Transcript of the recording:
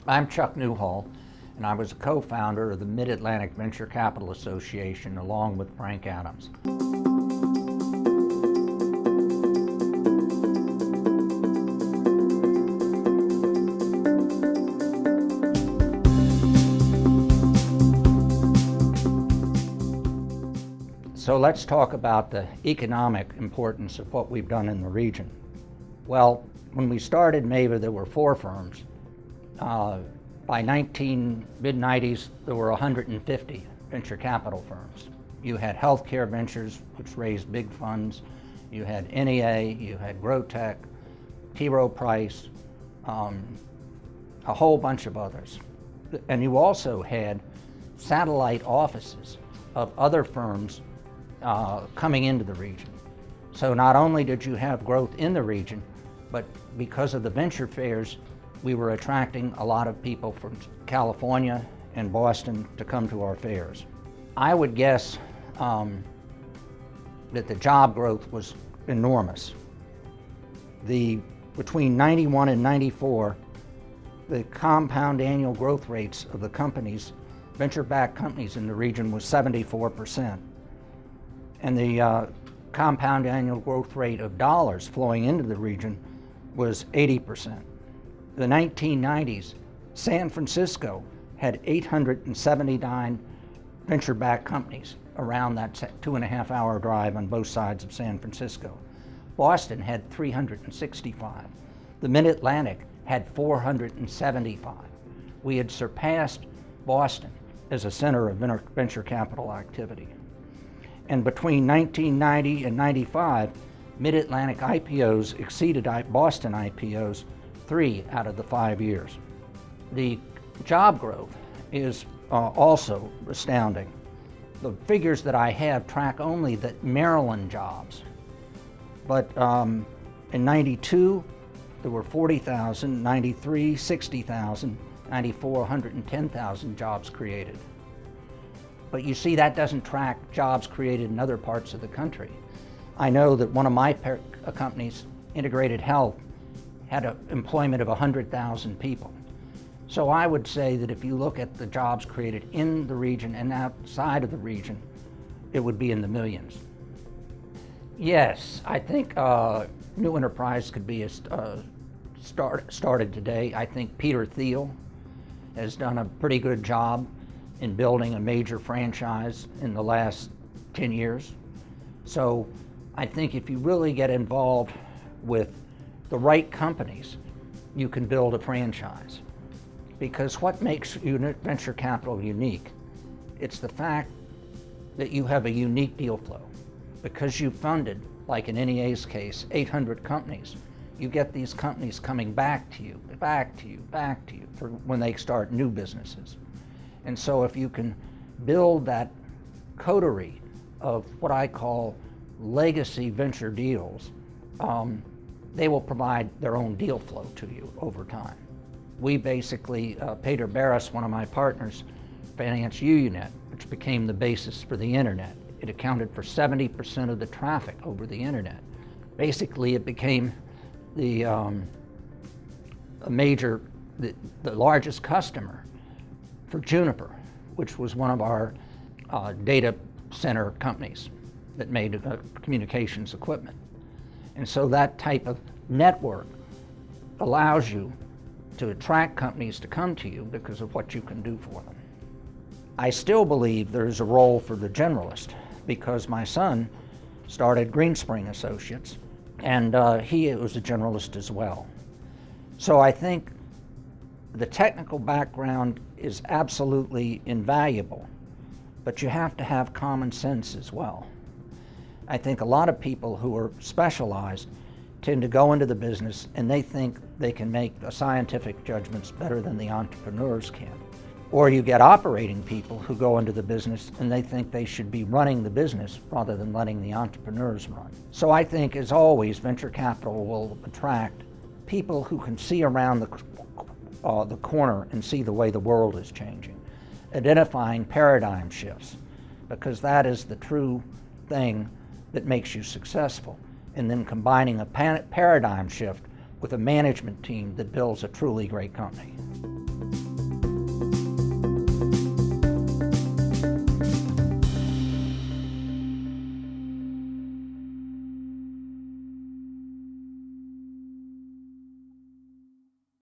I'm Chuck Newhall, and I was a co-founder of the Mid-Atlantic Venture Capital Association along with Frank Adams. So let's talk about the economic importance of what we've done in the region. Well, when we started MAVA, there were 4 firms. By mid-90s, there were 150 venture capital firms. You had healthcare ventures, which raised big funds. You had NEA, you had Growtech, T. Rowe Price, a whole bunch of others. And you also had satellite offices of other firms coming into the region. So not only did you have growth in the region, but because of the venture fairs, we were attracting a lot of people from California and Boston to come to our fairs. I would guess that the job growth was enormous. Between 91 and 94, the compound annual growth rates of the companies, venture-backed companies in the region, was 74%. And the compound annual growth rate of dollars flowing into the region was 80%. The 1990s, San Francisco had 879 venture-backed companies around that 2.5-hour drive on both sides of San Francisco. Boston had 365. The Mid-Atlantic had 475. We had surpassed Boston as a center of venture capital activity. And between 1990 and 95, Mid-Atlantic IPOs exceeded Boston IPOs 3 out of the 5 years. The job growth is also astounding. The figures that I have track only the Maryland jobs. But in 92, there were 40,000, 93, 60,000, 94, 110,000 jobs created. But you see, that doesn't track jobs created in other parts of the country. I know that one of my companies, Integrated Health, had an employment of 100,000 people. So I would say that if you look at the jobs created in the region and outside of the region, it would be in the millions. Yes, I think new enterprise could be started today. I think Peter Thiel has done a pretty good job in building a major franchise in the last 10 years. So I think if you really get involved with the right companies, you can build a franchise. Because what makes venture capital unique? It's the fact that you have a unique deal flow. Because you funded, like in NEA's case, 800 companies, you get these companies coming back to you for when they start new businesses. And so if you can build that coterie of what I call legacy venture deals, they will provide their own deal flow to you over time. We basically, Peter Barris, one of my partners, financed UUNet, which became the basis for the internet. It accounted for 70% of the traffic over the internet. Basically, it became the largest customer for Juniper, which was one of our data center companies that made communications equipment. And so that type of network allows you to attract companies to come to you because of what you can do for them. I still believe there is a role for the generalist because my son started Greenspring Associates, and he was a generalist as well. So I think the technical background is absolutely invaluable, but you have to have common sense as well. I think a lot of people who are specialized tend to go into the business and they think they can make the scientific judgments better than the entrepreneurs can. Or you get operating people who go into the business and they think they should be running the business rather than letting the entrepreneurs run. So I think, as always, venture capital will attract people who can see around the corner and see the way the world is changing, identifying paradigm shifts, because that is the true thing that makes you successful, and then combining a paradigm shift with a management team that builds a truly great company.